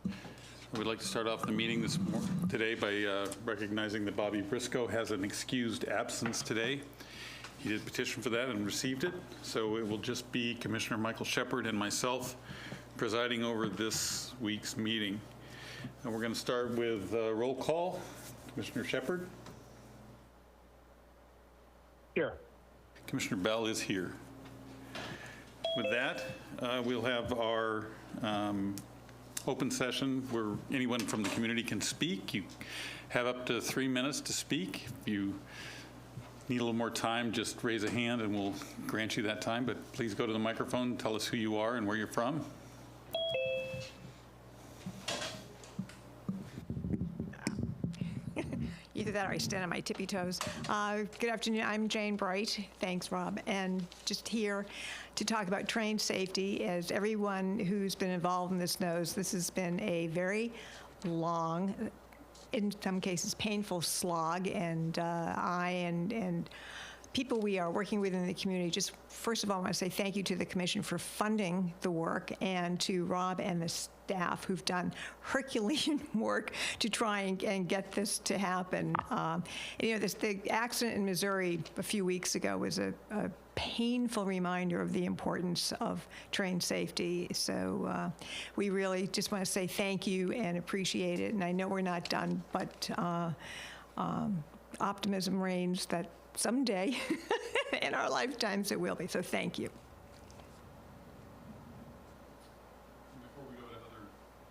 I would like to start off the meeting today by recognizing that Bobby Briscoe has an excused absence today. He did petition for that and received it, so it will just be Commissioner Michael Shepard and myself presiding over this week's meeting. And we're going to start with roll call. Commissioner Shepard? Here. Commissioner Bell is here. With that, we'll have our open session where anyone from the community can speak. You have up to 3 minutes to speak. If you need a little more time, just raise a hand and we'll grant you that time. But please go to the microphone and tell us who you are and where you're from. Either that or I stand on my tippy toes. Good afternoon, I'm Jane Bright. Thanks, Rob. And just here to talk about train safety. As everyone who's been involved in this knows, this has been a very long, in some cases painful slog, and I and people we are working with in the community, just first of all, I want to say thank you to the Commission for funding the work, and to Rob and the staff who've done Herculean work to try and get this to happen. The accident in Missouri a few weeks ago was a painful reminder of the importance of train safety. So we really just want to say thank you and appreciate it. And I know we're not done, but optimism reigns that someday in our lifetimes it will be. So thank you.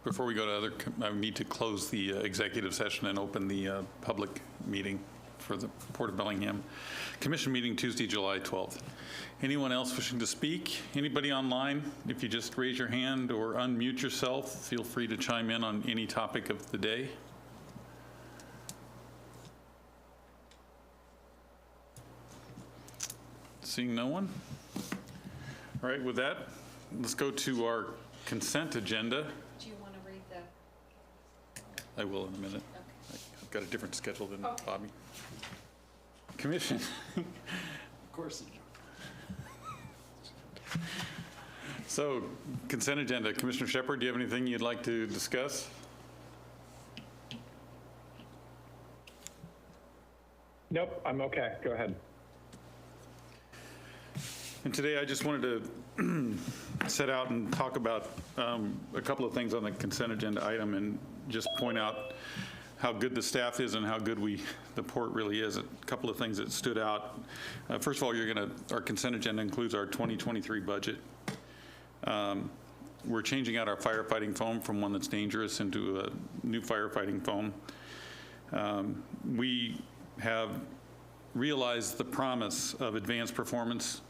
Before we go to other, I need to close the executive session and open the public meeting for the Port of Bellingham. Commission meeting Tuesday, July 12th. Anyone else wishing to speak? Anybody online? If you just raise your hand or unmute yourself, feel free to chime in on any topic of the day. Seeing no one? All right, with that, let's go to our consent agenda. Do you want to read the? I will in a minute. Okay. I've got a different schedule than Okay. Bobby. Commission. Of course. So, consent agenda. Commissioner Shepard, do you have anything you'd like to discuss? Nope, I'm okay. Go ahead. And today I just wanted to set out and talk about a couple of things on the consent agenda item and just point out how good the staff is and how good the port really is. A couple of things that stood out. First of all, our consent agenda includes our 2023 budget. We're changing out our firefighting foam from one that's dangerous into a new firefighting foam. We have realized the promise of advanced performance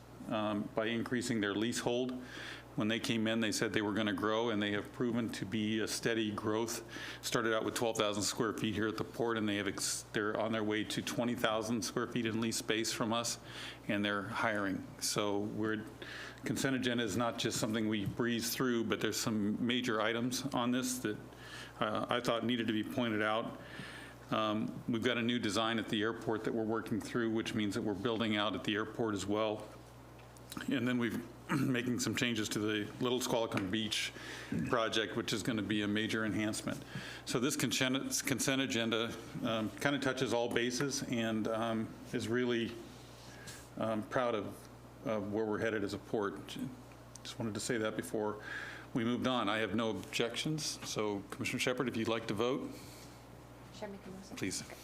by increasing their leasehold. When they came in, they said they were going to grow, and they have proven to be a steady growth. Started out with 12,000 square feet here at the port, and they're on their way to 20,000 square feet in lease space from us, and they're hiring. So consent agenda is not just something we breeze through, but there's some major items on this that I thought needed to be pointed out. We've got a new design at the airport that we're working through, which means that we're building out at the airport as well. And then we've making some changes to the Little Squalicum Beach project, which is going to be a major enhancement. So this consent agenda kind of touches all bases and is really proud of where we're headed as a port. Just wanted to say that before we moved on. I have no objections. So Commissioner Shepard, if you'd like to vote. Should I make a motion? Please. Okay.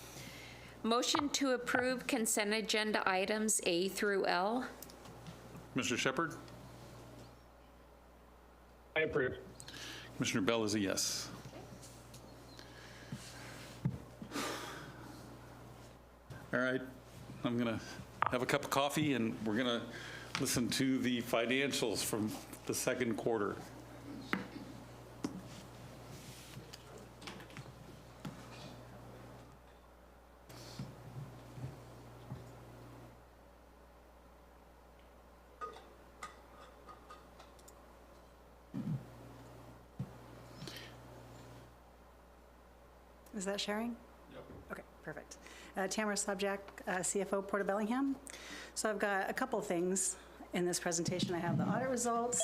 Motion to approve consent agenda items A through L. Commissioner Shepard? I approve. Commissioner Bell is a yes. All right, I'm going to have a cup of coffee and we're going to listen to the financials from the second quarter. Is that sharing? Yep. Okay, perfect. Tamara Subject, CFO, Port of Bellingham. So I've got a couple things in this presentation. I have the audit results,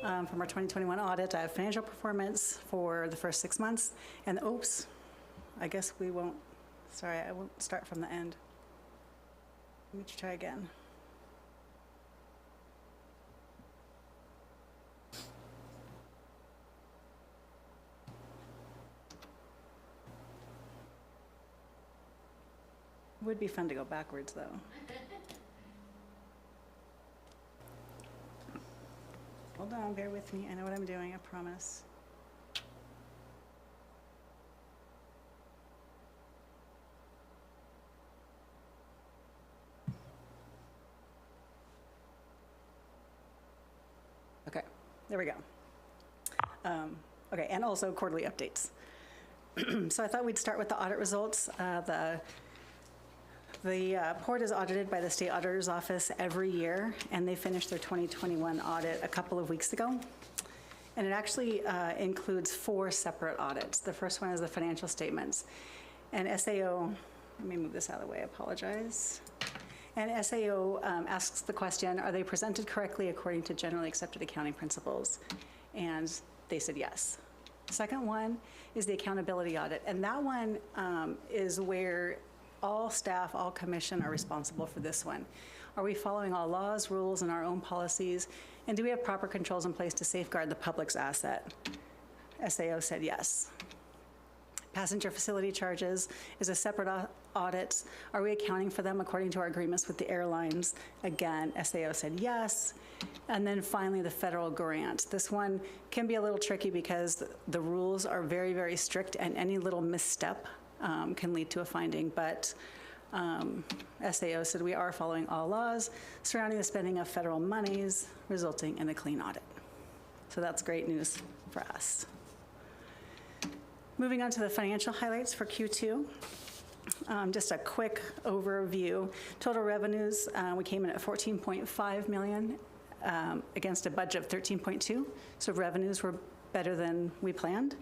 From our 2021 audit, I have financial performance for the first 6 months. And oops, I guess we won't, sorry, I won't start from the end. Let me try again. Would be fun to go backwards, though. Hold on, bear with me. I know what I'm doing, I promise. Okay, there we go. Okay, and also quarterly updates. So I thought we'd start with the audit results. The port is audited by the State Auditor's Office every year, and they finished their 2021 audit a couple of weeks ago. And it actually includes 4 separate audits. The first one is the financial statements. And SAO, let me move this out of the way, I apologize. And SAO asks the question, are they presented correctly according to generally accepted accounting principles? And they said yes. Second one is the accountability audit. And that one is where all staff, all commission are responsible for this one. Are we following all laws, rules, and our own policies? And do we have proper controls in place to safeguard the public's asset? SAO said yes. Passenger facility charges is a separate audit. Are we accounting for them according to our agreements with the airlines? Again, SAO said yes. And then finally, the federal grant. This one can be a little tricky because the rules are very, very strict, and any little misstep can lead to a finding, but SAO said we are following all laws surrounding the spending of federal monies, resulting in a clean audit. So that's great news for us. Moving on to the financial highlights for Q2. Just a quick overview. Total revenues, we came in at 14.5 million against a budget of 13.2. So revenues were better than we planned.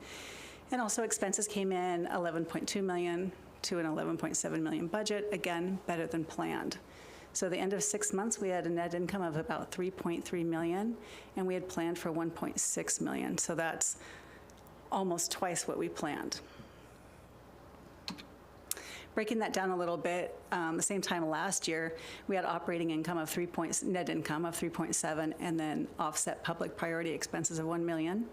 And also expenses came in 11.2 million to an 11.7 million budget, again, better than planned. So at the end of 6 months, we had a net income of about 3.3 million, and we had planned for 1.6 million. So that's almost twice what we planned. Breaking that down a little bit, the same time last year, we had operating income of net income of 3.7, and then offset public priority expenses of 1 million.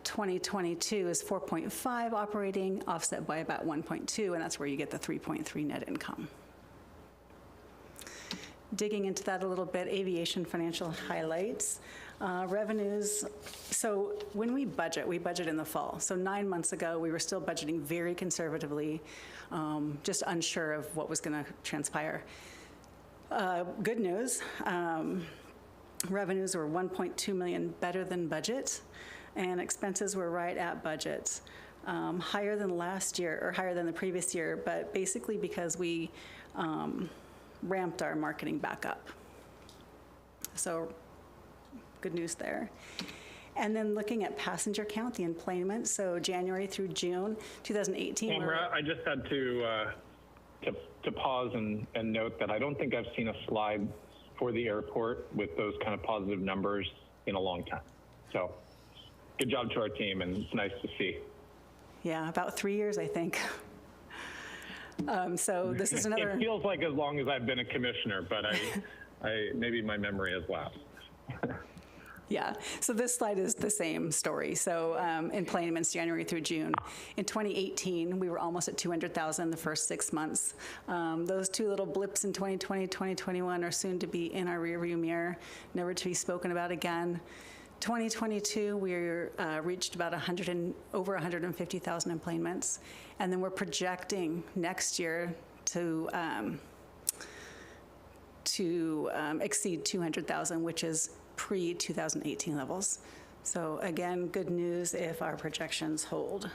2022 is 4.5 operating, offset by about 1.2, and that's where you get the 3.3 net income. Digging into that a little bit, aviation financial highlights. Revenues, so when we budget in the fall. So 9 months ago, we were still budgeting very conservatively, just unsure of what was going to transpire. Good news, revenues were 1.2 million better than budget, and expenses were right at budget. Higher than last year, or higher than the previous year, but basically because we ramped our marketing back up. So good news there. And then looking at passenger count, the enplanement, so January through June 2018. Tamara, I just had to pause and note that I don't think I've seen a slide for the airport with those kind of positive numbers in a long time. So good job to our team, and it's nice to see. Yeah, about 3 years, I think. So this is another. It feels like as long as I've been a commissioner, but I maybe my memory has lapsed. Yeah, so this slide is the same story. So enplanements January through June. In 2018, we were almost at 200,000 the first 6 months. Those 2 little blips in 2020, 2021 are soon to be in our rearview mirror, never to be spoken about again. 2022, we reached about over 150,000 enplanements, and then we're projecting next year to exceed 200,000, which is pre-2018 levels. So again, good news if our projections hold.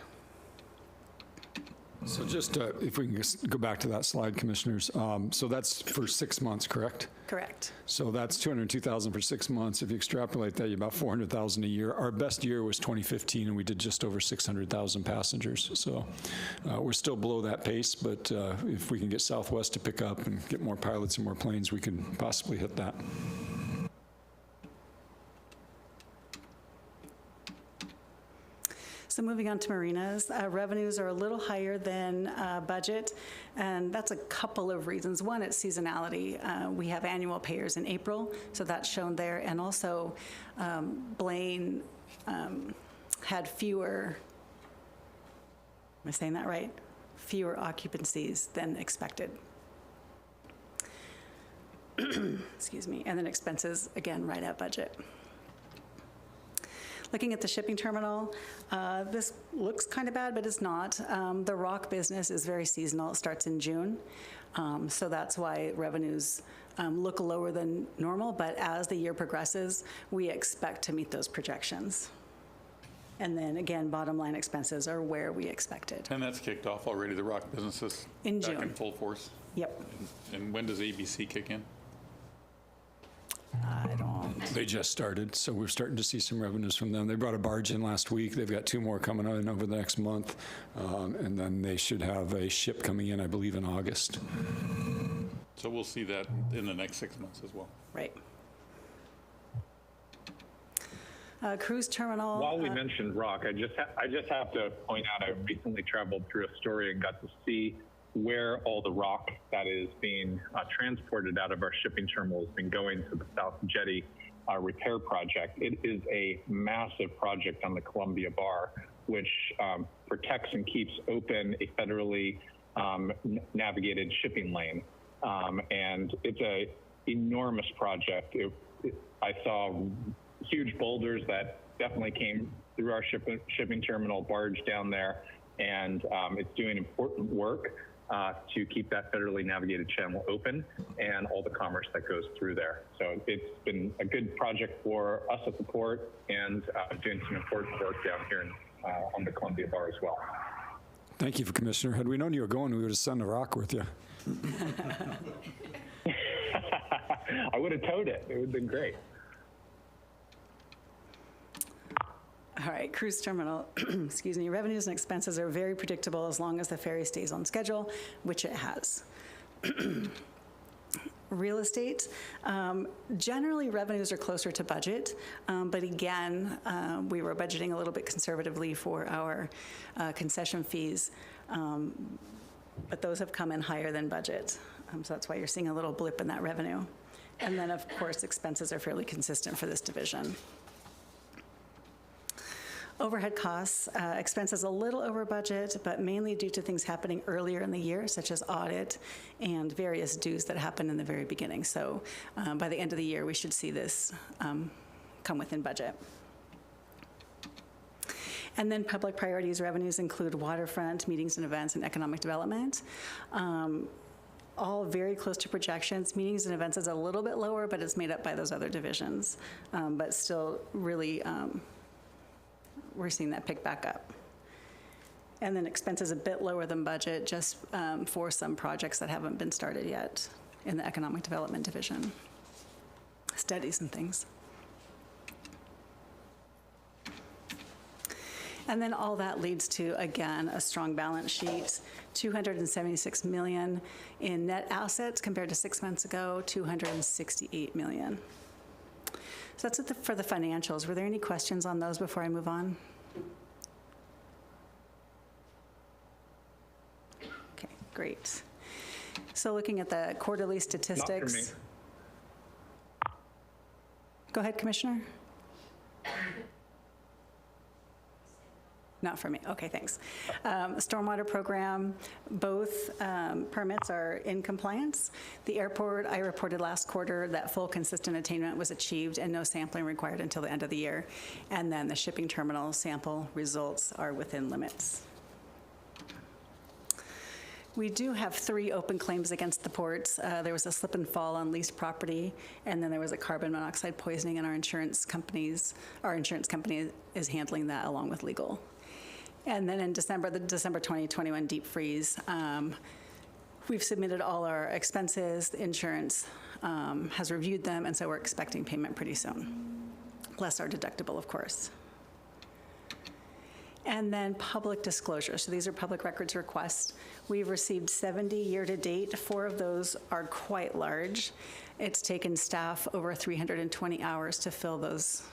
So just if we can just go back to that slide, commissioners. So that's for 6 months, correct? Correct. So that's 202,000 for 6 months. If you extrapolate that, you're about 400,000 a year. Our best year was 2015, and we did just over 600,000 passengers. So we're still below that pace, but if we can get Southwest to pick up and get more pilots and more planes, we can possibly hit that. So moving on to marinas, revenues are a little higher than budget, and that's a couple of reasons. One, it's seasonality. We have annual payers in April, so that's shown there, and also Blaine had fewer, am I saying that right? Fewer occupancies than expected. Excuse me, and then expenses, again, right at budget. Looking at the shipping terminal, this looks kind of bad, but it's not. The rock business is very seasonal. It starts in June, so that's why revenues look lower than normal, but as the year progresses, we expect to meet those projections. And then again, bottom line expenses are where we expected. And that's kicked off already, the rock businesses? In Back June. in full force? Yep. And when does ABC kick in? I don't. They just started, so we're starting to see some revenues from them. They brought a barge in last week. They've got 2 more coming in over the next month, and then they should have a ship coming in, I believe, in August. So we'll see that in the next 6 months as well. Right. Cruise terminal. While we mentioned rock, I just have to point out I recently traveled through Astoria and got to see where all the rock that is being transported out of our shipping terminal has been going to the South Jetty repair project. It is a massive project on the Columbia Bar, which protects and keeps open a federally navigated shipping lane. And it's an enormous project. I saw huge boulders that definitely came through our shipping terminal barge down there, and it's doing important work to keep that federally navigated channel open and all the commerce that goes through there. So it's been a good project for us at the port, and doing some important work down here on the Columbia Bar as well. Thank you, Commissioner. Had we known you were going, we would have sent a rock with you. I would have towed it. It would have been great. All right, cruise terminal, excuse me, revenues and expenses are very predictable as long as the ferry stays on schedule, which it has. Real estate, generally revenues are closer to budget, but again, we were budgeting a little bit conservatively for our concession fees, but those have come in higher than budget. So that's why you're seeing a little blip in that revenue. And then, of course, expenses are fairly consistent for this division. Overhead costs, expenses a little over budget, but mainly due to things happening earlier in the year, such as audit and various dues that happen in the very beginning. So by the end of the year, we should see this come within budget. And then public priorities revenues include waterfront, meetings and events, and economic development. All very close to projections. Meetings and events is a little bit lower, but it's made up by those other divisions. But still really, we're seeing that pick back up. And then expenses a bit lower than budget, just for some projects that haven't been started yet in the economic development division. Studies and things. And then all that leads to, again, a strong balance sheet, $276 million in net assets compared to 6 months ago, $268 million. So that's it for the financials. Were there any questions on those before I move on? Okay, great. So looking at the quarterly statistics. Not for me. Go ahead, Commissioner. Not for me. Okay, thanks. Stormwater program, both permits are in compliance. The airport, I reported last quarter that full consistent attainment was achieved and no sampling required until the end of the year. And then the shipping terminal sample results are within limits. We do have 3 open claims against the ports. There was a slip and fall on leased property, and then there was a carbon monoxide poisoning, and our insurance company is handling that along with legal. And then in December, the December 2021 deep freeze, we've submitted all our expenses. The insurance has reviewed them, and so we're expecting payment pretty soon, plus our deductible, of course. And then public disclosure. So these are public records requests. We've received 70 year-to-date. 4 of those are quite large. It's taken staff over 320 hours to fill those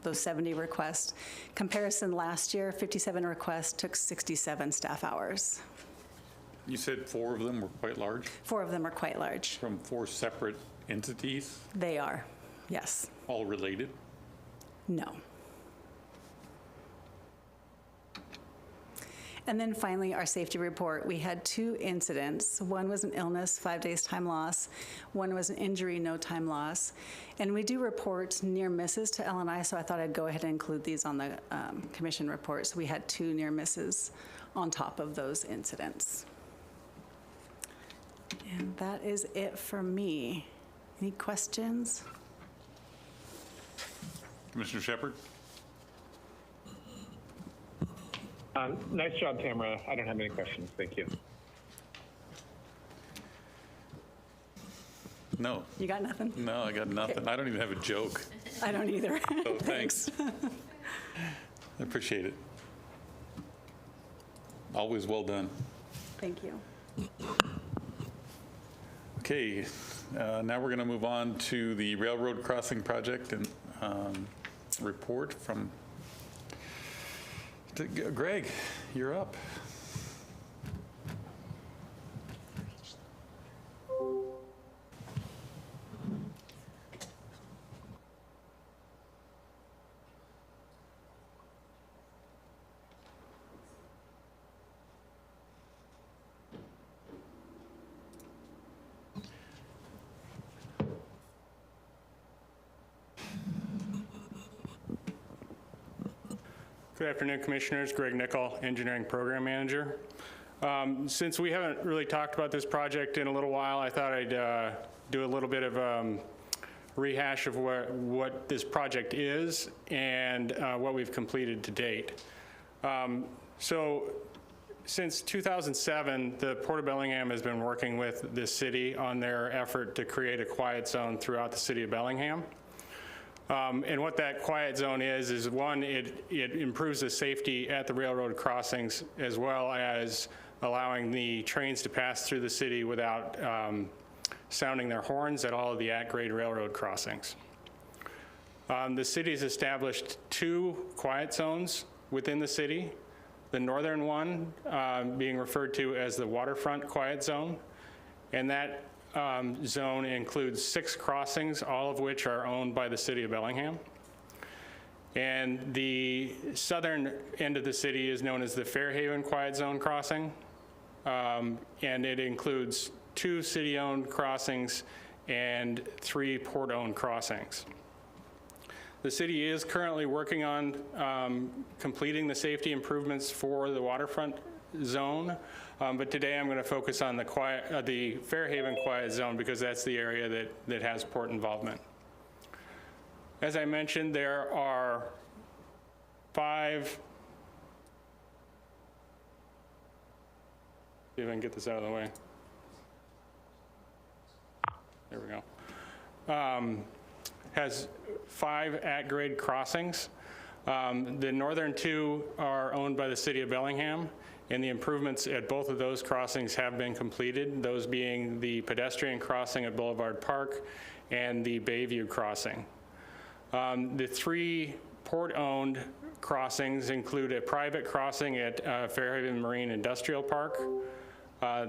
those 70 requests. Comparison last year, 57 requests took 67 staff hours. You said 4 of them were quite large, 4 of them are quite large. from 4 separate entities, They are, yes. all related? No. And then finally, our safety report. We had 2 incidents. One was an illness, 5 days time loss. One was an injury, no time loss. And we do report near misses to L&I, so I thought I'd go ahead and include these on the commission report. So we had 2 near misses on top of those incidents. And that is it for me. Any questions? Commissioner Shepard? Nice job, Tamara. I don't have any questions. Thank you. No. You got nothing? No, I got nothing. I don't even have a joke. I don't either. So thanks. I appreciate it. Always well done. Thank you. Okay, now we're going to move on to the railroad crossing project and report from Greg. You're up. Good afternoon, Commissioners. Greg Nickel, Engineering Program Manager. Since we haven't really talked about this project in a little while, I thought I'd do a little bit of rehash of what this project is and what we've completed to date. So since 2007, the Port of Bellingham has been working with the city on their effort to create a quiet zone throughout the city of Bellingham. And what that quiet zone is one, it improves the safety at the railroad crossings, as well as allowing the trains to pass through the city without sounding their horns at all of the at-grade railroad crossings. The city's established 2 quiet zones within the city, the northern one being referred to as the waterfront quiet zone, and that zone includes 6 crossings, all of which are owned by the city of Bellingham. And the southern end of the city is known as the FAIRHAVEN Quiet Zone Crossing, and it includes 2 city-owned crossings and 3 port-owned crossings. The city is currently working on completing the safety improvements for the waterfront zone, but today I'm going to focus on the FAIRHAVEN Quiet Zone because that's the area that has port involvement. As I mentioned, there are 5. See if I can get this out of the way. There we go. Has 5 at-grade crossings. The northern 2 are owned by the city of Bellingham, and the improvements at both of those crossings have been completed, those being the pedestrian crossing at Boulevard Park and the Bayview crossing. The 3 port-owned crossings include a private crossing at Fairhaven Marine Industrial Park,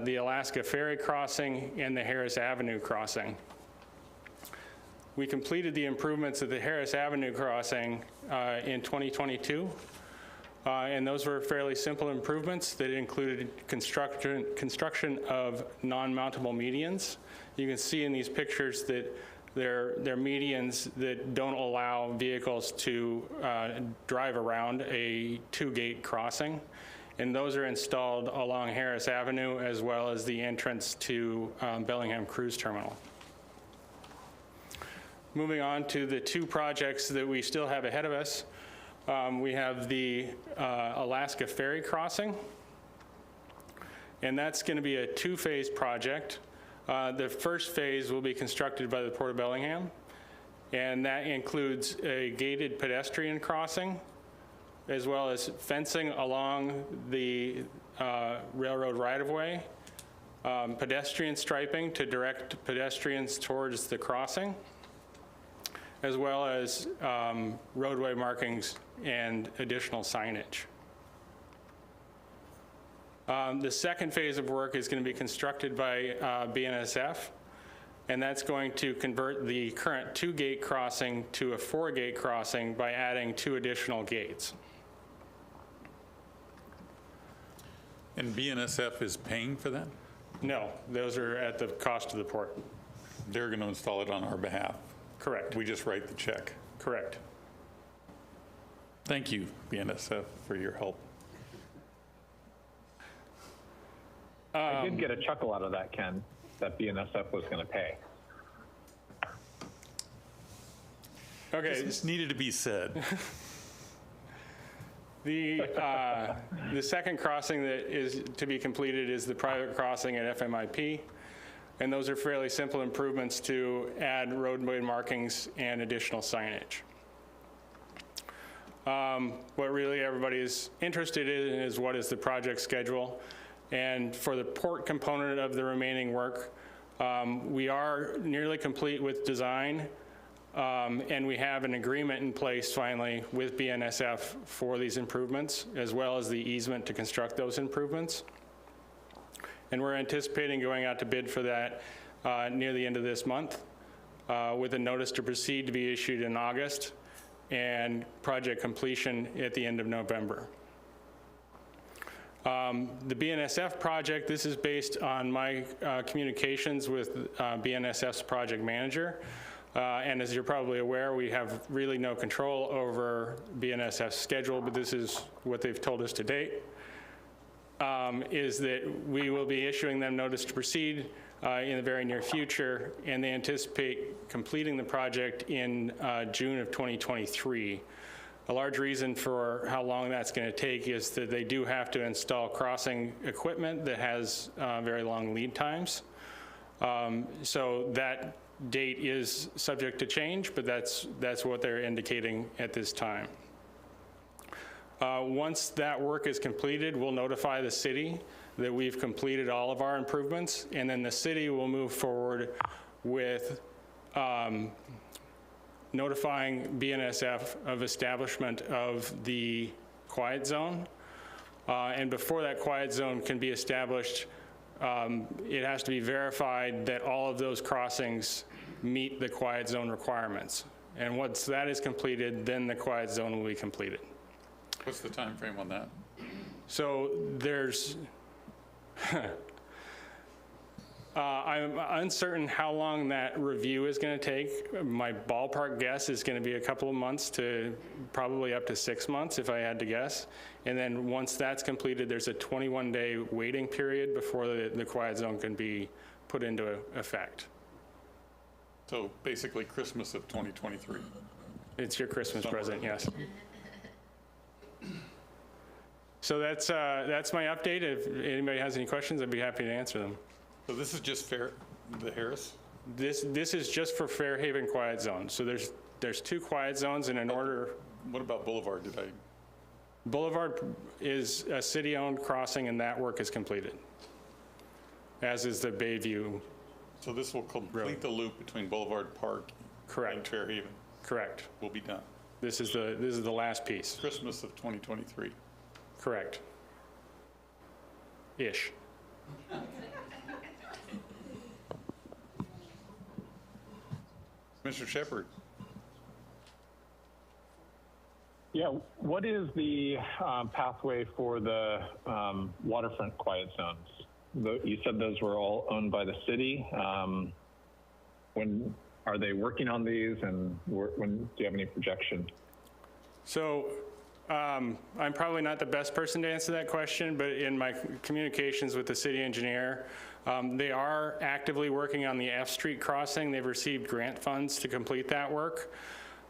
the Alaska Ferry crossing, and the Harris Avenue crossing. We completed the improvements of the Harris Avenue crossing in 2022. And those were fairly simple improvements that included construction of non-mountable medians. You can see in these pictures that they're medians that don't allow vehicles to drive around a 2-gate crossing. And those are installed along Harris Avenue as well as the entrance to Bellingham Cruise Terminal. Moving on to the 2 projects that we still have ahead of us. We have the Alaska Ferry crossing, and that's going to be a 2-phase project. The first phase will be constructed by the Port of Bellingham, and that includes a gated pedestrian crossing, as well as fencing along the railroad right-of-way, pedestrian striping to direct pedestrians towards the crossing, as well as roadway markings and additional signage. The second phase of work is going to be constructed by BNSF, and that's going to convert the current 2-gate crossing to a 4-gate crossing by adding 2 additional gates. And BNSF is paying for that? No, those are at the cost of the port. They're going to install it on our behalf. Correct. We just write the check. Correct. Thank you, BNSF, for your help. I did get a chuckle out of that, Ken, that BNSF was going to pay. Okay. This needed to be said. The second crossing that is to be completed is the private crossing at FMIP, and those are fairly simple improvements to add roadway markings and additional signage. What really everybody is interested in is what is the project schedule, and for the port component of the remaining work, we are nearly complete with design. And we have an agreement in place finally with BNSF for these improvements, as well as the easement to construct those improvements. And we're anticipating going out to bid for that near the end of this month, with a notice to proceed to be issued in August and project completion at the end of November. The BNSF project, this is based on my communications with BNSF's project manager. And as you're probably aware, we have really no control over BNSF's schedule, but this is what they've told us to date, is that we will be issuing them notice to proceed in the very near future, and they anticipate completing the project in June of 2023. A large reason for how long that's going to take is that they do have to install crossing equipment that has very long lead times. So that date is subject to change, but that's what they're indicating at this time. Once that work is completed, we'll notify the city that we've completed all of our improvements, and then the city will move forward with notifying BNSF of establishment of the quiet zone. And before that quiet zone can be established, it has to be verified that all of those crossings meet the quiet zone requirements. And once that is completed, then the quiet zone will be completed. What's the time frame on that? So there's, I'm uncertain how long that review is going to take. My ballpark guess is going to be a couple of months to probably up to 6 months, if I had to guess. And then once that's completed, there's a 21-day waiting period before the quiet zone can be put into effect. So basically Christmas of 2023. It's your Christmas present, yes. So that's my update. If anybody has any questions, I'd be happy to answer them. So this is just the Harris? This is just for Fairhaven quiet zone. So there's 2 quiet zones, and in order. What about Boulevard? Boulevard is a city-owned crossing, and that work is completed, as is the Bayview. So this will complete the loop between Boulevard Park Correct. and Fairhaven. Correct. Will be done. This is the last piece. Christmas of 2023. Correct. Ish. Mr. Shepard. Yeah, what is the pathway for the waterfront quiet zones? You said those were all owned by the city. When are they working on these, and when do you have any projection? So I'm probably not the best person to answer that question, but in my communications with the city engineer, they are actively working on the F Street crossing. They've received grant funds to complete that work.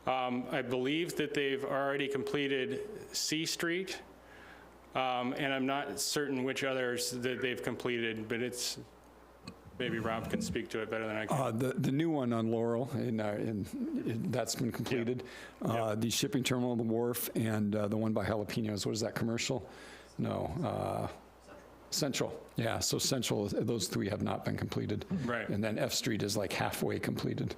I believe that they've already completed C Street, and I'm not certain which others that they've completed, but it's, maybe Rob can speak to it better than I can. The new one on Laurel, that's been completed. The shipping terminal, the wharf, and the one by Jalapenos, what is that, commercial? No. Central. Yeah, so Central, those 3 have not been completed. Right. And then F Street is like halfway completed.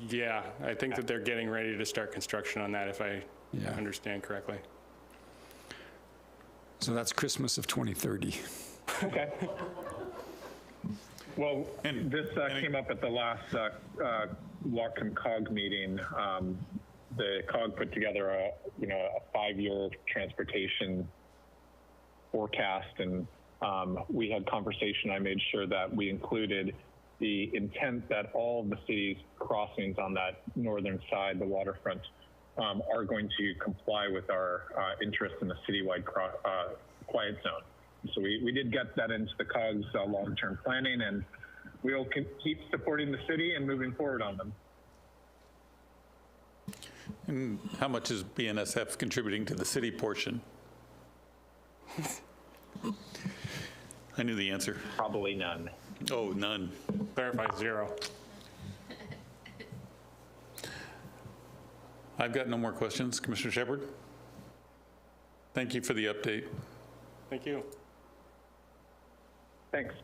Yeah, I think that they're getting ready to start construction on that, if I Yeah. understand correctly. So that's Christmas of 2030. Okay. Well, And- this came up at the last Walk and COG meeting. The COG put together a 5-year transportation forecast, and we had conversation. I made sure that we included the intent that all of the city's crossings on that northern side, the waterfront, are going to comply with our interest in the citywide quiet zone. So we did get that into the COG's long-term planning, and we'll keep supporting the city and moving forward on them. And how much is BNSF contributing to the city portion? I knew the answer. Probably none. Oh, none. Clarify, 0. I've got no more questions. Commissioner Shepard? Thank you for the update. Thank you. Thanks.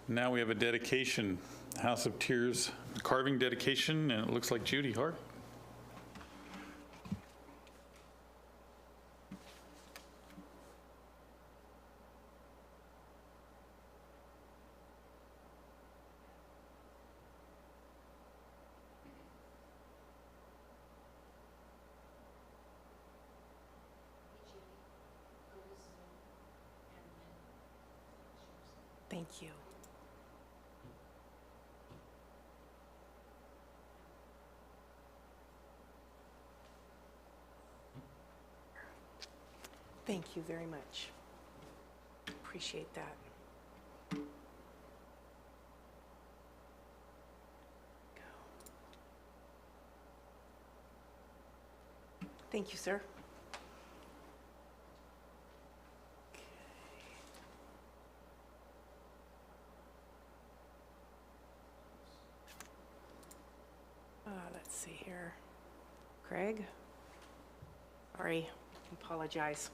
Now we have a dedication, House of Tears carving dedication, and it looks like Judy Hart. Thank you. Thank you very much. Appreciate that. Go. Thank you, sir. Let's see here. Craig? Sorry, apologize.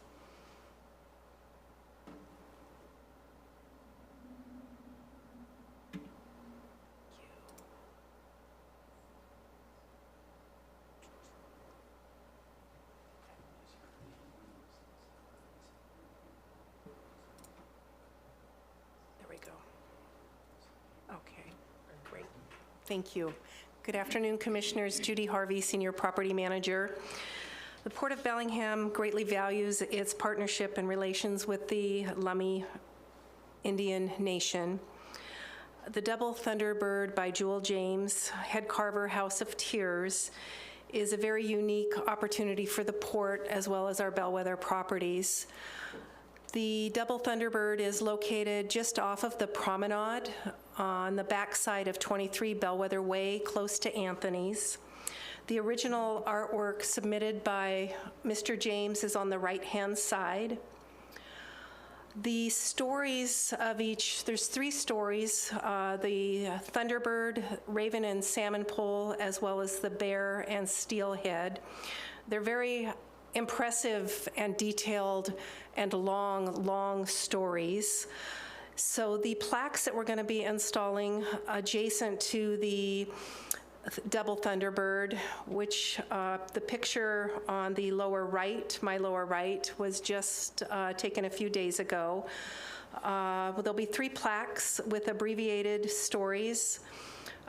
There we go. Okay, great. Thank you. Good afternoon, Commissioners. Judy Harvey, Senior Property Manager. The Port of Bellingham greatly values its partnership and relations with the Lummi Indian Nation. The Double Thunderbird by Jewel James, head carver, House of Tears, is a very unique opportunity for the port as well as our bellwether properties. The Double Thunderbird is located just off of the promenade on the backside of 23 Bellwether Way, close to Anthony's. The original artwork submitted by Mr. James is on the right-hand side. The stories of each, there's 3 stories, the Thunderbird, Raven and Salmon Pole, as well as the Bear and Steelhead. They're very impressive and detailed and long stories. So the plaques that we're going to be installing adjacent to the Double Thunderbird, which the picture on the lower right, my lower right, was just taken a few days ago. There'll be 3 plaques with abbreviated stories.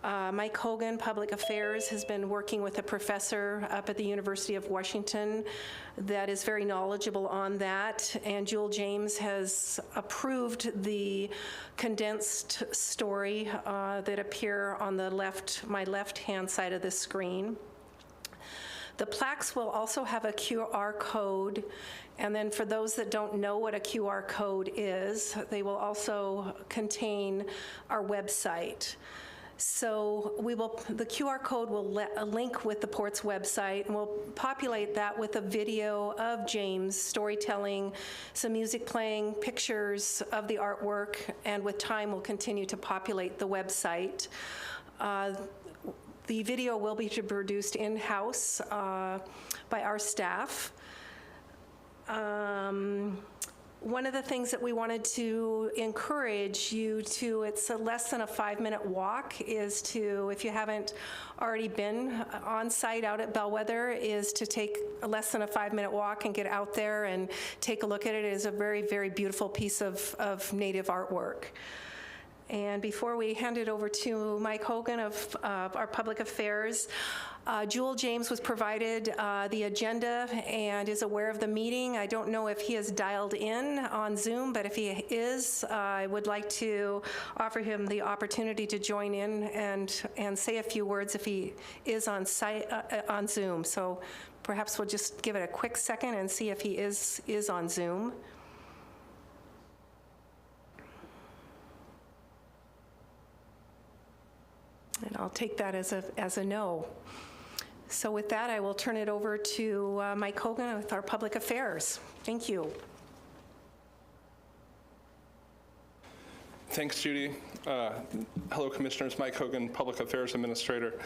Mike Hogan, Public Affairs, has been working with a professor up at the University of Washington that is very knowledgeable on that, and Jewel James has approved the condensed story that appear on the left, my left-hand side of the screen. The plaques will also have a QR code, and then for those that don't know what a QR code is, they will also contain our website. So the QR code will link with the port's website, and we'll populate that with a video of James storytelling, some music playing, pictures of the artwork, and with time we'll continue to populate the website. The video will be produced in-house by our staff. one of the things that we wanted to encourage you to, it's a less than a 5-minute walk, is to, if you haven't already been on site out at Bellwether, is to take a less than a 5-minute walk and get out there and take a look at it. It is a very, very beautiful piece of native artwork. And before we hand it over to Mike Hogan of our Public Affairs, Jewel James was provided the agenda and is aware of the meeting. I don't know if he is dialed in on Zoom, but if he is, I would like to offer him the opportunity to join in and say a few words if he is on site on Zoom. So perhaps we'll just give it a quick second and see if he is on Zoom. And I'll take that as a no. So with that, I will turn it over to Mike Hogan with our Public Affairs. Thank you. Thanks, Judy. Hello, Commissioners. Mike Hogan, Public Affairs Administrator.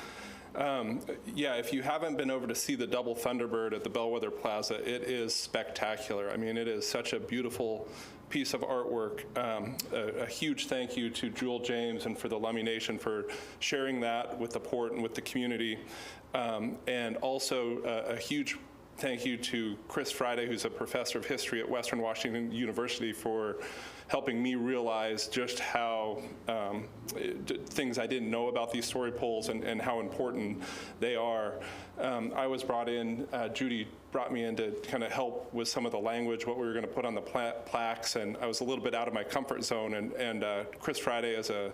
Yeah, if you haven't been over to see the Double Thunderbird at the Bellwether Plaza, it is spectacular. I mean, it is such a beautiful piece of artwork. A huge thank you to Jewel James and for the Lummi Nation for sharing that with the port and with the community. And also a huge thank you to Chris Friday, who's a professor of history at Western Washington University, for helping me realize just how things I didn't know about these story poles and how important they are. I was brought in, Judy brought me in to kind of help with some of the language, what we were going to put on the plaques, and I was a little bit out of my comfort zone. And Chris Friday is a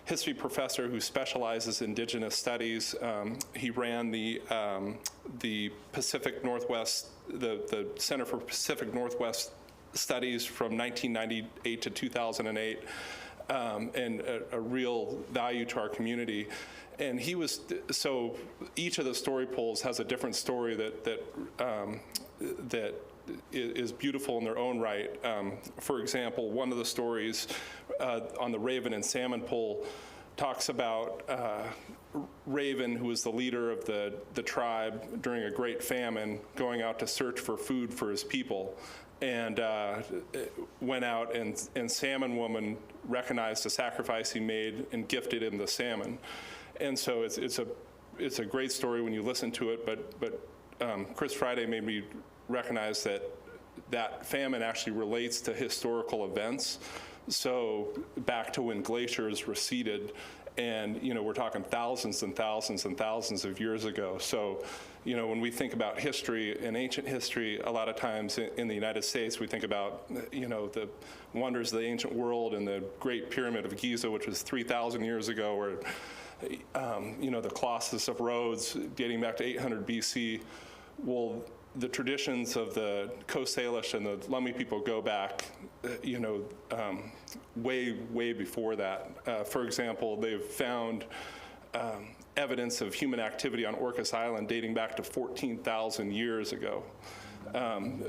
history professor who specializes in indigenous studies. He ran the Pacific Northwest, the Center for Pacific Northwest Studies from 1998 to 2008, and a real value to our community. And he was, so each of the story poles has a different story that is beautiful in their own right. For example, one of the stories on the Raven and Salmon pole talks about Raven, who was the leader of the tribe during a great famine, going out to search for food for his people. And went out, and Salmon Woman recognized the sacrifice he made and gifted him the salmon. And so it's a great story when you listen to it, but Chris Friday made me recognize that famine actually relates to historical events. So back to when glaciers receded, and we're talking thousands and thousands and thousands of years ago. So when we think about history and ancient history, a lot of times in the United States, we think about the wonders of the ancient world and the Great Pyramid of Giza, which was 3,000 years ago, or the Colossus of Rhodes dating back to 800 BC. Well, the traditions of the Coast Salish and the Lummi people go back, way before that. For example, they've found evidence of human activity on Orcas Island dating back to 14,000 years ago.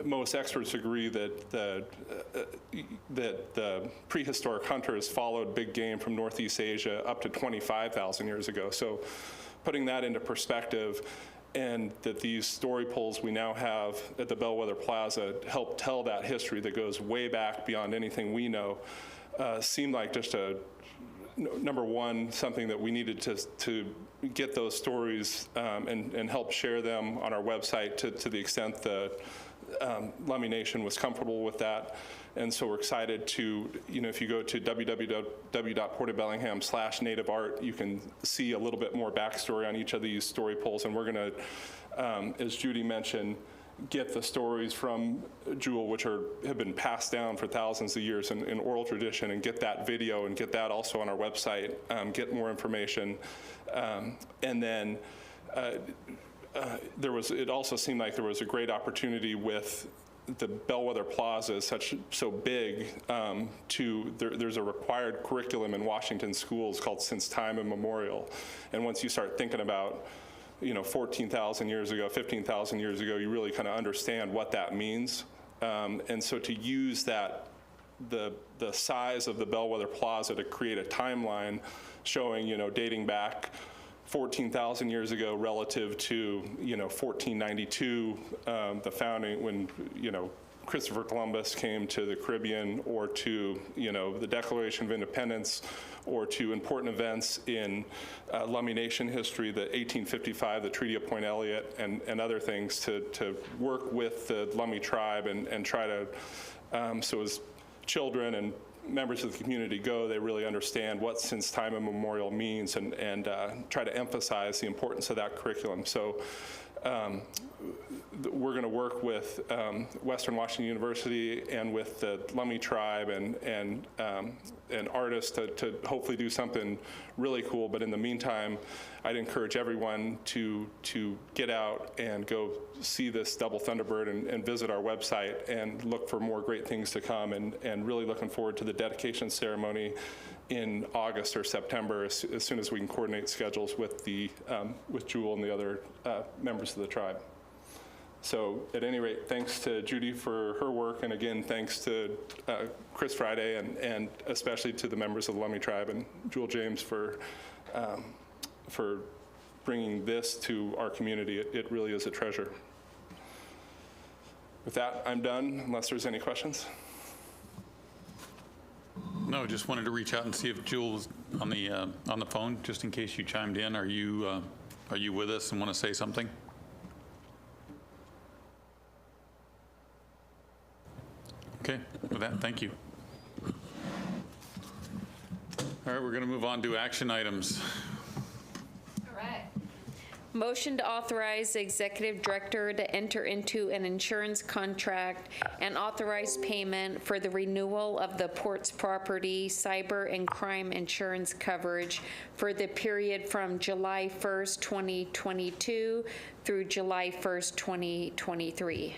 Most experts agree that the prehistoric hunters followed big game from Northeast Asia up to 25,000 years ago. So putting that into perspective, and that these story poles we now have at the Bellwether Plaza help tell that history that goes way back beyond anything we know, seemed like just number one, something that we needed to get those stories and help share them on our website to the extent the Lummi Nation was comfortable with that. And so we're excited to, if you go to www.portofbellingham.com/native art, you can see a little bit more backstory on each of these story poles. And we're going to, as Judy mentioned, get the stories from Jewel, which have been passed down for thousands of years in oral tradition, and get that video and get that also on our website, get more information. And then it also seemed like there was a great opportunity with the Bellwether Plaza is so big, there's a required curriculum in Washington schools called Since Time Immemorial. And once you start thinking about 14,000 years ago, 15,000 years ago, you really kind of understand what that means. And so to use the size of the Bellwether Plaza to create a timeline showing, dating back 14,000 years ago relative to, 1492, the founding, when, Christopher Columbus came to the Caribbean, or to, the Declaration of Independence, or to important events in Lummi Nation history, the 1855, the Treaty of Point Elliott, and other things, to work with the Lummi tribe and try to, so as children and members of the community go, they really understand what since time immemorial means, and try to emphasize the importance of that curriculum. So we're going to work with Western Washington University and with the Lummi tribe and artists to hopefully do something really cool. But in the meantime, I'd encourage everyone to get out and go see this double Thunderbird and visit our website and look for more great things to come, and really looking forward to the dedication ceremony in August or September, as soon as we can coordinate schedules with Jewel and the other members of the tribe. So at any rate, thanks to Judy for her work, and again, thanks to Chris Friday, and especially to the members of the Lummi tribe, and Jewel James for bringing this to our community. It really is a treasure. With that, I'm done, unless there's any questions. No, just wanted to reach out and see if Jewel was on the phone, just in case you chimed in. Are you with us and want to say something? Okay, with that, thank you. All right, we're going to move on to action items. All right. Motion to authorize the executive director to enter into an insurance contract and authorize payment for the renewal of the port's property, cyber, and crime insurance coverage for the period from July 1st, 2022 through July 1st, 2023.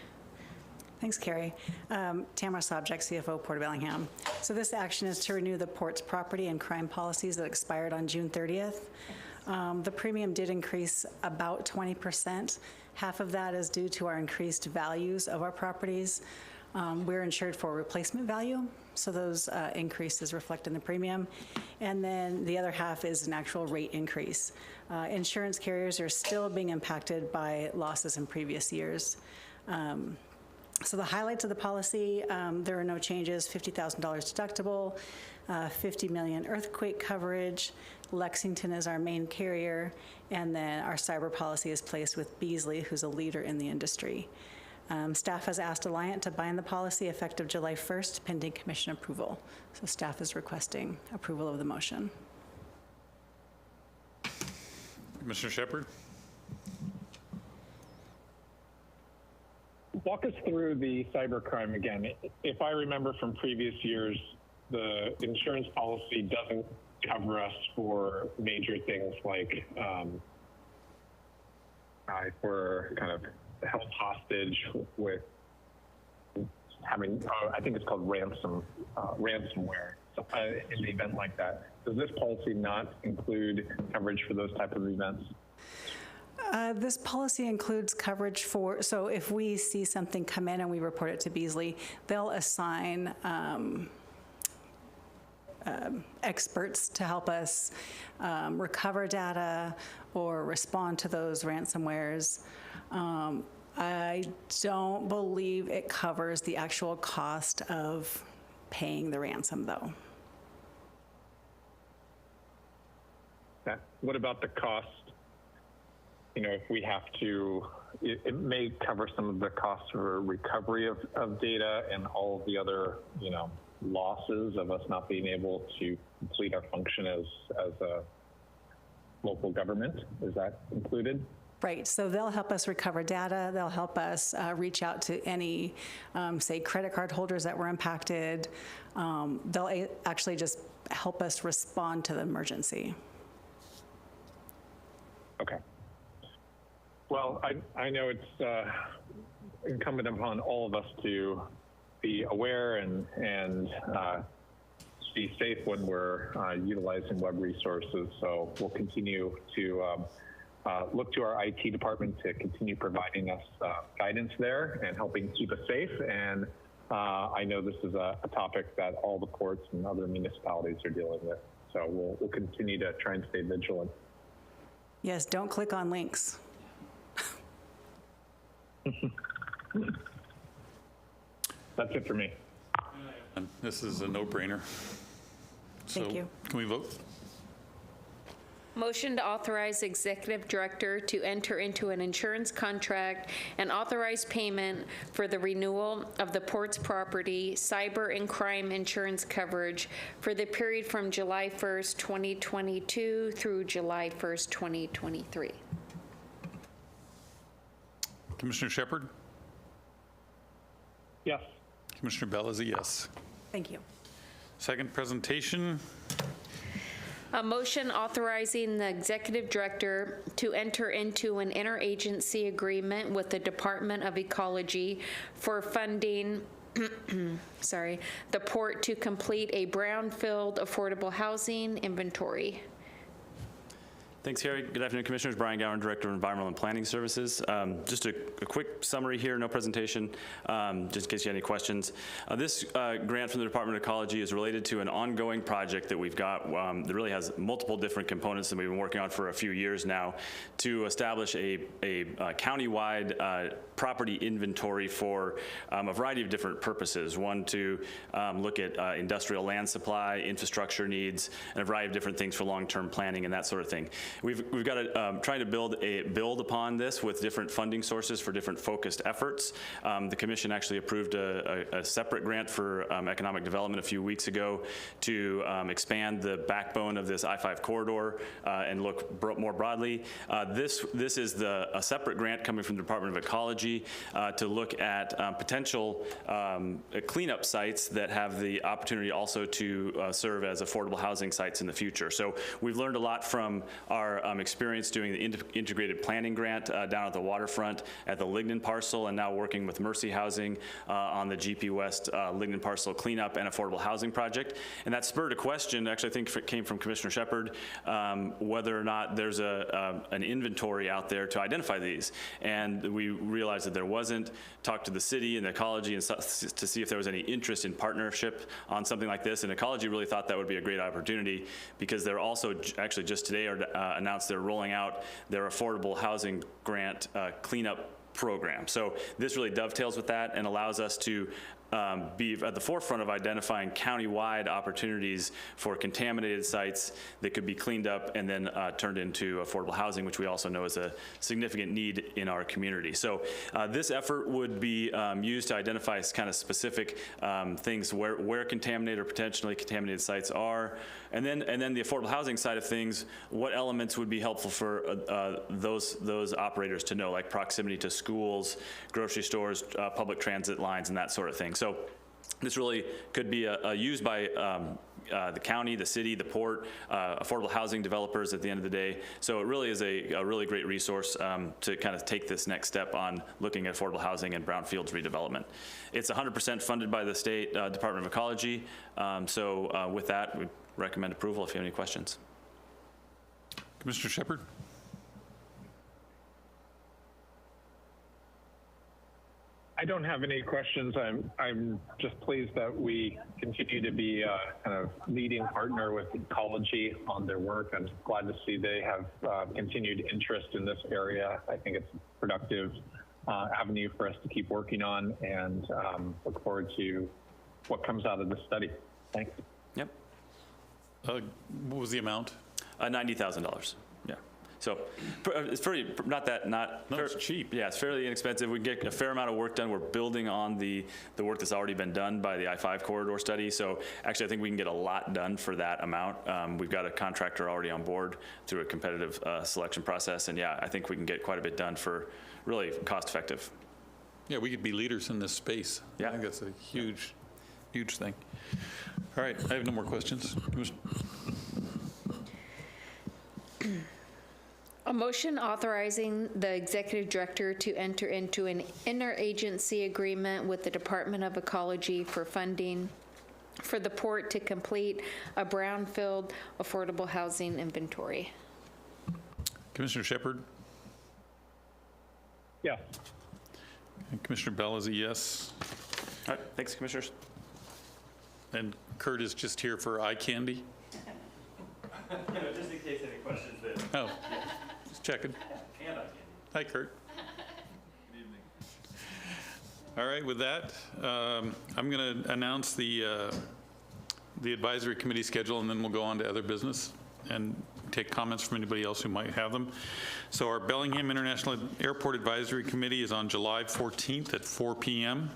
Thanks, Carrie. Tamara Sobczak, CFO, Port of Bellingham. So this action is to renew the port's property and crime policies that expired on June 30th. The premium did increase about 20%. Half of that is due to our increased values of our properties. We're insured for replacement value, so those increases reflect in the premium. And then the other half is an actual rate increase. Insurance carriers are still being impacted by losses in previous years. So the highlights of the policy, there are no changes: $50,000 deductible, $50 million earthquake coverage. Lexington is our main carrier, and then our cyber policy is placed with Beasley, who's a leader in the industry. Staff has asked Alliant to bind the policy effective July 1st, pending commission approval. So staff is requesting approval of the motion. Commissioner Shepard? Walk us through the cybercrime again. If I remember from previous years, the insurance policy doesn't cover us for major things like if we're kind of held hostage with having, I think it's called ransomware, in an event like that. Does this policy not include coverage for those type of events? This policy includes coverage for, so if we see something come in and we report it to Beasley, they'll assign experts to help us recover data or respond to those ransomwares. I don't believe it covers the actual cost of paying the ransom, though. Okay. What about the cost? You know, if we have to, it may cover some of the costs for recovery of data and all of the other, losses of us not being able to complete our function as a local government. Is that included? Right, so they'll help us recover data. They'll help us reach out to any, say, credit card holders that were impacted. They'll actually just help us respond to the emergency. Okay. Well, I know it's incumbent upon all of us to be aware and be safe when we're utilizing web resources. So we'll continue to look to our IT department to continue providing us guidance there and helping keep us safe. And I know this is a topic that all the ports and other municipalities are dealing with. So we'll continue to try and stay vigilant. Yes, don't click on links. That's it for me. And this is a no-brainer. Thank you. Can we vote? Motion to authorize executive director to enter into an insurance contract and authorize payment for the renewal of the port's property cyber and crime insurance coverage for the period from July 1st, 2022 through July 1st, 2023. Commissioner Shepard? Yes. Commissioner Bell is a yes. Thank you. Second presentation. A motion authorizing the executive director to enter into an interagency agreement with the Department of Ecology for funding the port to complete a brownfield affordable housing inventory. Thanks, Harry. Good afternoon, Commissioners. Brian Gowan, Director of Environmental and Planning Services. Just a quick summary here, no presentation, just in case you had any questions. This grant from the Department of Ecology is related to an ongoing project that we've got that really has multiple different components that we've been working on for a few years now to establish a county-wide property inventory for a variety of different purposes. One, to look at industrial land supply, infrastructure needs, and a variety of different things for long-term planning and that sort of thing. We've got to try to build upon this with different funding sources for different focused efforts. The Commission actually approved a separate grant for economic development a few weeks ago to expand the backbone of this I-5 corridor and look more broadly. This is a separate grant coming from the Department of Ecology to look at potential cleanup sites that have the opportunity also to serve as affordable housing sites in the future. So we've learned a lot from our experience doing the integrated planning grant down at the waterfront at the Lignan parcel, and now working with Mercy Housing on the GP West Lignan parcel cleanup and affordable housing project. And that spurred a question, actually I think it came from Commissioner Shepard, whether or not there's an inventory out there to identify these. And we realized that there wasn't. Talked to the city and the ecology and to see if there was any interest in partnership on something like this. And ecology really thought that would be a great opportunity because they're also actually just today announced they're rolling out their affordable housing grant cleanup program. So this really dovetails with that and allows us to be at the forefront of identifying county-wide opportunities for contaminated sites that could be cleaned up and then turned into affordable housing, which we also know is a significant need in our community. So this effort would be used to identify kind of specific things where contaminated or potentially contaminated sites are, and then the affordable housing side of things, what elements would be helpful for those operators to know, like proximity to schools, grocery stores, public transit lines, and that sort of thing. So this really could be used by the county, the city, the port, affordable housing developers at the end of the day. So it really is a really great resource to kind of take this next step on looking at affordable housing and brownfields redevelopment. It's 100% funded by the state Department of Ecology. So with that, we recommend approval if you have any questions. Commissioner Shepard? I don't have any questions. I'm just pleased that we continue to be a kind of leading partner with ecology on their work. I'm glad to see they have continued interest in this area. I think it's a productive avenue for us to keep working on, and look forward to what comes out of this study. Thanks. Yep. What was the amount? $90,000. Yeah. So it's pretty, it's cheap. Yeah, it's fairly inexpensive. We get a fair amount of work done. We're building on the work that's already been done by the I-5 corridor study. So actually, I think we can get a lot done for that amount. We've got a contractor already on board through a competitive selection process. And yeah, I think we can get quite a bit done for really cost effective. Yeah, we could be leaders in this space. Yeah. I think that's a huge thing. All right, I have no more questions. A motion authorizing the executive director to enter into an interagency agreement with the Department of Ecology for funding for the port to complete a brownfield affordable housing inventory. Commissioner Shepard? Yeah. And Commissioner Bell is a yes. All right, thanks, Commissioners. And Kurt is just here for eye candy? Just in case any questions that. Oh, just checking. And I can. Hi, Kurt. Good evening. All right, with that, I'm going to announce the advisory committee schedule, and then we'll go on to other business and take comments from anybody else who might have them. So our Bellingham International Airport Advisory Committee is on July 14th at 4 p.m.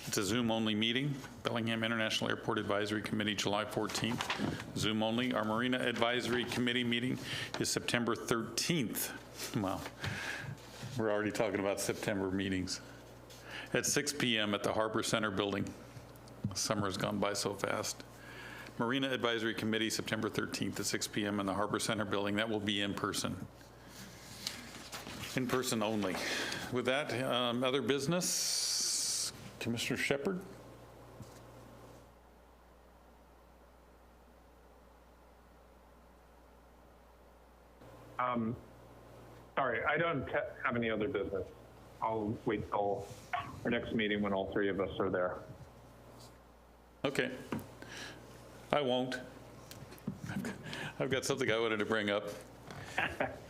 It's a Zoom-only meeting. Bellingham International Airport Advisory Committee, July 14th, Zoom only. Our Marina Advisory Committee meeting is September 13th. Wow, we're already talking about September meetings. At 6 p.m. at the Harbor Center building. Summer has gone by so fast. Marina Advisory Committee, September 13th at 6 p.m. in the Harbor Center building. That will be in person. In person only. With that, other business, Commissioner Shepard. Sorry, I don't have any other business. I'll wait till our next meeting when all three of us are there. Okay. I won't. I've got something I wanted to bring up.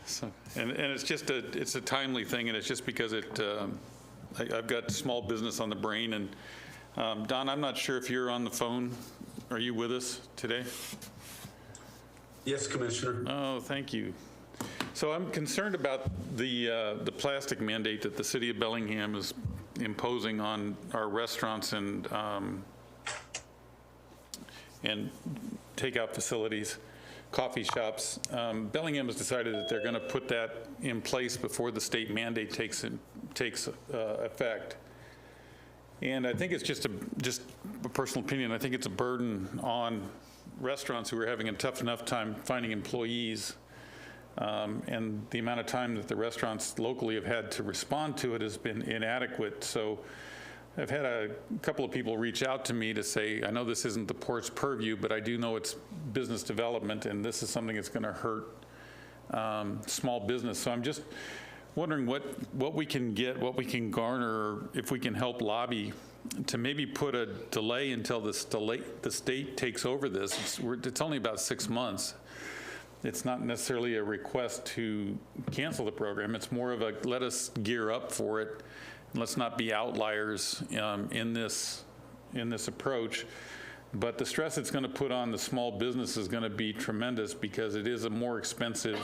So, and it's just it's a timely thing, and it's just because I've got small business on the brain. And Don, I'm not sure if you're on the phone. Are you with us today? Yes, Commissioner. Oh, thank you. So I'm concerned about the plastic mandate that the city of Bellingham is imposing on our restaurants and takeout facilities, coffee shops. Bellingham has decided that they're going to put that in place before the state mandate takes effect. And I think it's just a personal opinion. I think it's a burden on restaurants who are having a tough enough time finding employees. And the amount of time that the restaurants locally have had to respond to it has been inadequate. So I've had a couple of people reach out to me to say, I know this isn't the port's purview, but I do know it's business development, and this is something that's going to hurt small business. So I'm just wondering what we can get, what we can garner, if we can help lobby to maybe put a delay until the state takes over this. It's only about 6 months. It's not necessarily a request to cancel the program. It's more of a let us gear up for it. Let's not be outliers in this approach. But the stress it's going to put on the small business is going to be tremendous because it is a more expensive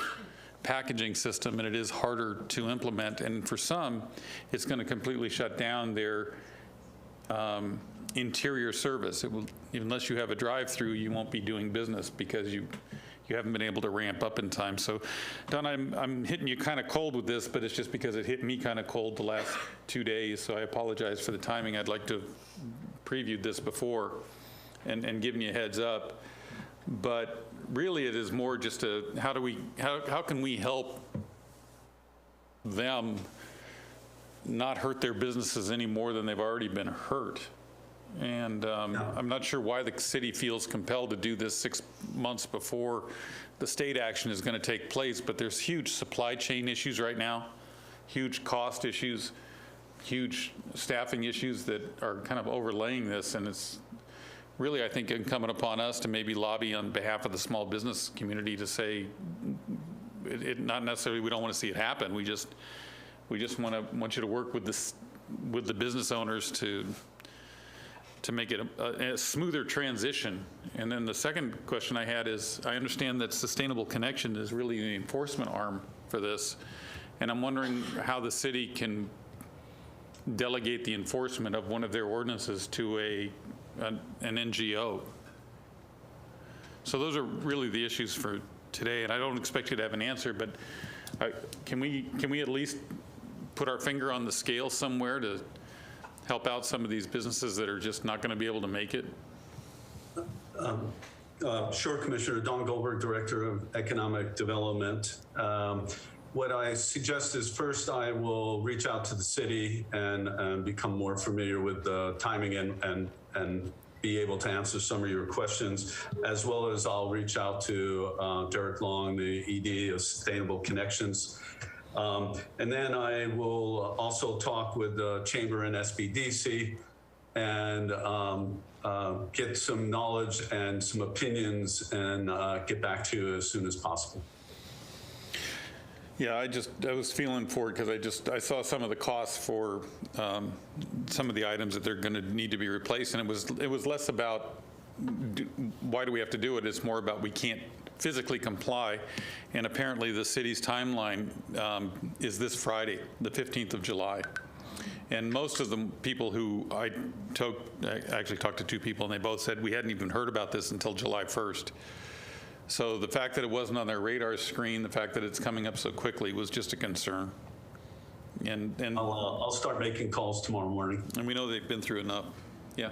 packaging system and it is harder to implement. And for some, it's going to completely shut down their interior service. It will, unless you have a drive-through, you won't be doing business because you haven't been able to ramp up in time. So, Don, I'm hitting you kind of cold with this, but it's just because it hit me kind of cold the last 2 days, so I apologize for the timing. I'd like to have previewed this before and given you a heads up. But really it is more just how can we help them not hurt their businesses any more than they've already been hurt? And I'm not sure why the city feels compelled to do this 6 months before the state action is going to take place, but there's huge supply chain issues right now, huge cost issues, huge staffing issues that are kind of overlaying this, and it's really, I think, incumbent upon us to maybe lobby on behalf of the small business community to say, not necessarily we don't want to see it happen, we just want you to work with the business owners to make it a smoother transition. And then the second question I had is, I understand that Sustainable Connection is really the enforcement arm for this, and I'm wondering how the city can delegate the enforcement of one of their ordinances to an NGO. So those are really the issues for today, and I don't expect you to have an answer, but can we at least put our finger on the scale somewhere to help out some of these businesses that are just not going to be able to make it? Sure, Commissioner. Don Goldberg, Director of Economic Development. What I suggest is first I will reach out to the city and become more familiar with the timing and be able to answer some of your questions, as well as I'll reach out to Derek Long, the ED of Sustainable Connections. And then I will also talk with the Chamber and SBDC and get some knowledge and some opinions and get back to you as soon as possible. Yeah, I was feeling for it because I saw some of the costs for some of the items that they're going to need to be replaced, and it was less about why do we have to do it. It's more about we can't physically comply, and apparently the city's timeline is this Friday, the 15th of July. And most of the people who I actually talked to two people, and they both said we hadn't even heard about this until July 1st. So the fact that it wasn't on their radar screen, the fact that it's coming up so quickly was just a concern. And I'll start making calls tomorrow morning. And we know they've been through enough. Yeah.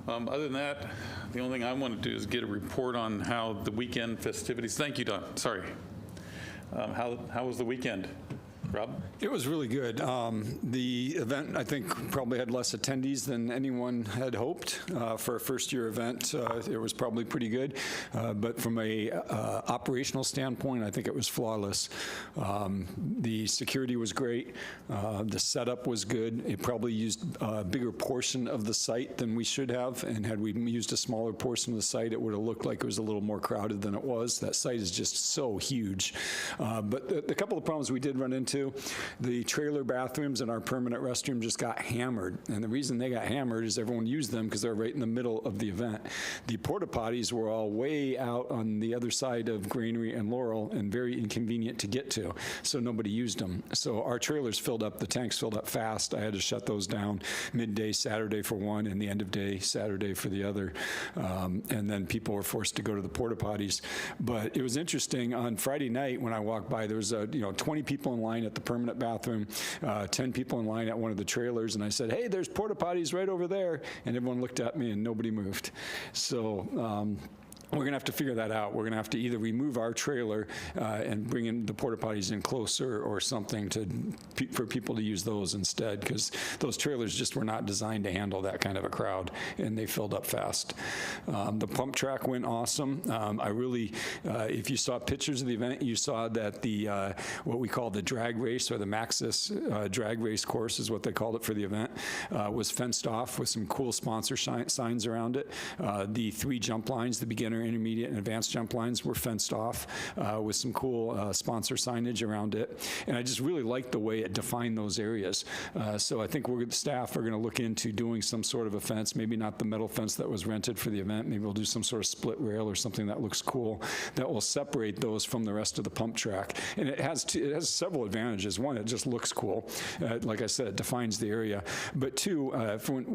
Other than that, the only thing I want to do is get a report on how the weekend festivities. Thank you, Don. Sorry. How was the weekend? Rob? It was really good. The event, I think, probably had less attendees than anyone had hoped. For a first-year event, it was probably pretty good. But from a operational standpoint, I think it was flawless. The security was great. The setup was good. It probably used a bigger portion of the site than we should have, and had we used a smaller portion of the site, it would have looked like it was a little more crowded than it was. That site is just so huge. But the couple of problems we did run into, the trailer bathrooms and our permanent restroom just got hammered. And the reason they got hammered is everyone used them because they're right in the middle of the event. The porta potties were all way out on the other side of Granary and Laurel and very inconvenient to get to, so nobody used them. So our trailers filled up, the tanks filled up fast. I had to shut those down midday Saturday for one and the end of day Saturday for the other. And then people were forced to go to the porta potties. But it was interesting, on Friday night when I walked by, there was 20 people in line at the permanent bathroom, 10 people in line at one of the trailers, and I said, hey, there's porta potties right over there, and everyone looked at me and nobody moved. So we're going to have to figure that out. We're going to have to either remove our trailer and bring in the porta potties in closer or something for people to use those instead, because those trailers just were not designed to handle that kind of a crowd, and they filled up fast. The pump track went awesome. I really, if you saw pictures of the event, you saw that the what we call the drag race, or the Maxis drag race course is what they called it for the event, was fenced off with some cool sponsor signs around it. The 3 jump lines, the beginner, intermediate, and advanced jump lines, were fenced off with some cool sponsor signage around it. And I just really liked the way it defined those areas. So I think the staff are going to look into doing some sort of a fence, maybe not the metal fence that was rented for the event. Maybe we'll do some sort of split rail or something that looks cool that will separate those from the rest of the pump track. And it has several advantages. One, it just looks cool. Like I said, it defines the area. But two,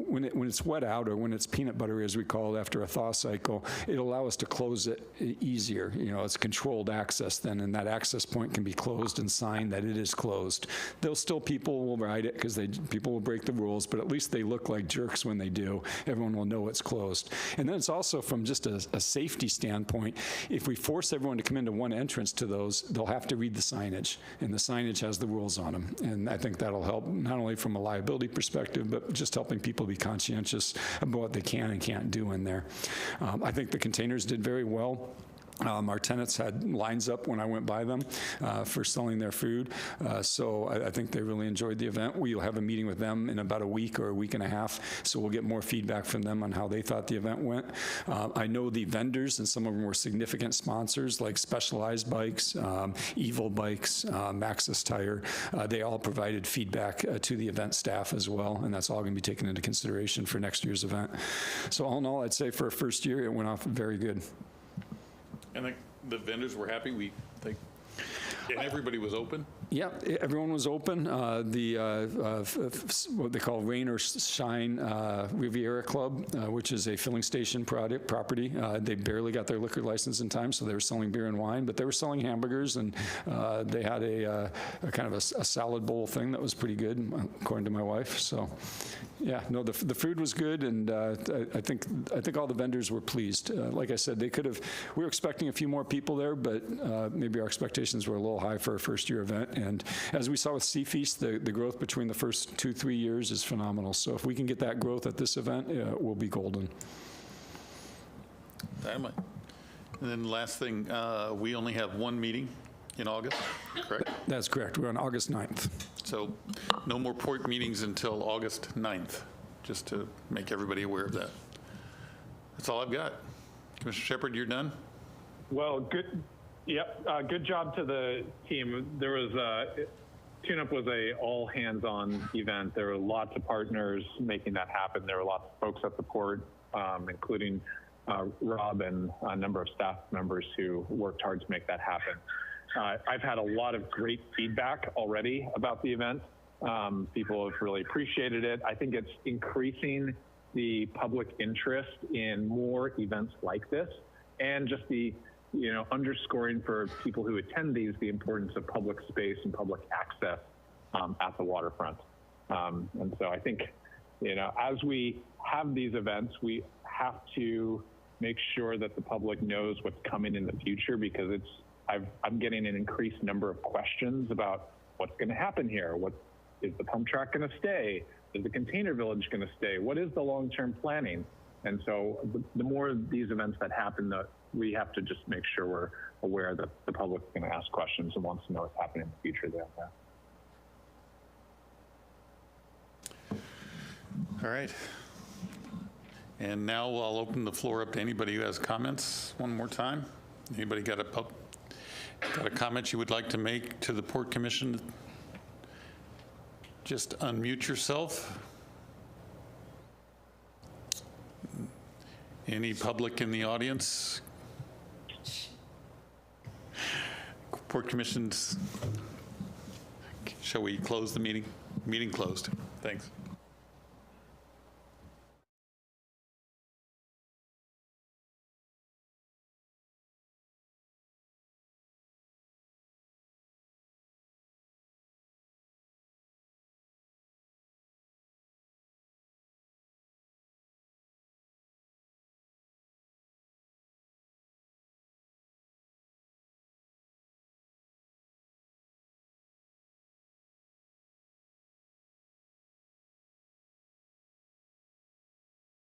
when it's wet out, or when it's peanut buttery, as we call it, after a thaw cycle, it'll allow us to close it easier. It's controlled access then, and that access point can be closed and signed that it is closed. People will ride it because people will break the rules, but at least they look like jerks when they do. Everyone will know it's closed. And then it's also from just a safety standpoint, if we force everyone to come into one entrance to those, they'll have to read the signage, and the signage has the rules on them. And I think that'll help not only from a liability perspective, but just helping people be conscientious about what they can and can't do in there. I think the containers did very well. Our tenants had lines up when I went by them for selling their food, so I think they really enjoyed the event. We'll have a meeting with them in about a week or a week and a half, so we'll get more feedback from them on how they thought the event went. I know the vendors, and some of them were significant sponsors, like Specialized Bikes, Evil Bikes, Maxis Tire. They all provided feedback to the event staff as well, and that's all going to be taken into consideration for next year's event. So all in all, I'd say for a first year, it went off very good. And the vendors were happy. And everybody was open? Yeah, everyone was open. What they call Rain or Shine Riviera Club, which is a filling station property. They barely got their liquor license in time, so they were selling beer and wine, but they were selling hamburgers, and they had a kind of a salad bowl thing that was pretty good, according to my wife. So, yeah, no, the food was good, and I think all the vendors were pleased. Like I said, we were expecting a few more people there, but maybe our expectations were a little high for a first-year event. And as we saw with Sea Feast, the growth between the first 2-3 years is phenomenal. So if we can get that growth at this event, we'll be golden. Dynamite. And then last thing, we only have one meeting in August, correct? That's correct. We're on August 9th. So no more port meetings until August 9th, just to make everybody aware of that. That's all I've got. Commissioner Shepard, you're done? Well, good. Yep, good job to the team. There was Tune-Up was a all-hands-on event. There were lots of partners making that happen. There were lots of folks at the port, including Rob and a number of staff members who worked hard to make that happen. I've had a lot of great feedback already about the event. People have really appreciated it. I think it's increasing the public interest in more events like this, and just the underscoring for people who attend these the importance of public space and public access at the waterfront. And so I think, as we have these events, we have to make sure that the public knows what's coming in the future, because I'm getting an increased number of questions about what's going to happen here. Is the pump track going to stay? Is the container village going to stay? What is the long-term planning? And so the more of these events that happen, we have to just make sure we're aware that the public is going to ask questions and wants to know what's happening in the future there. All right. And now I'll open the floor up to anybody who has comments one more time. Anybody got a comment you would like to make to the Port Commission? Just unmute yourself. Any public in the audience? Port Commission's, shall we close the meeting? Meeting closed. Thanks.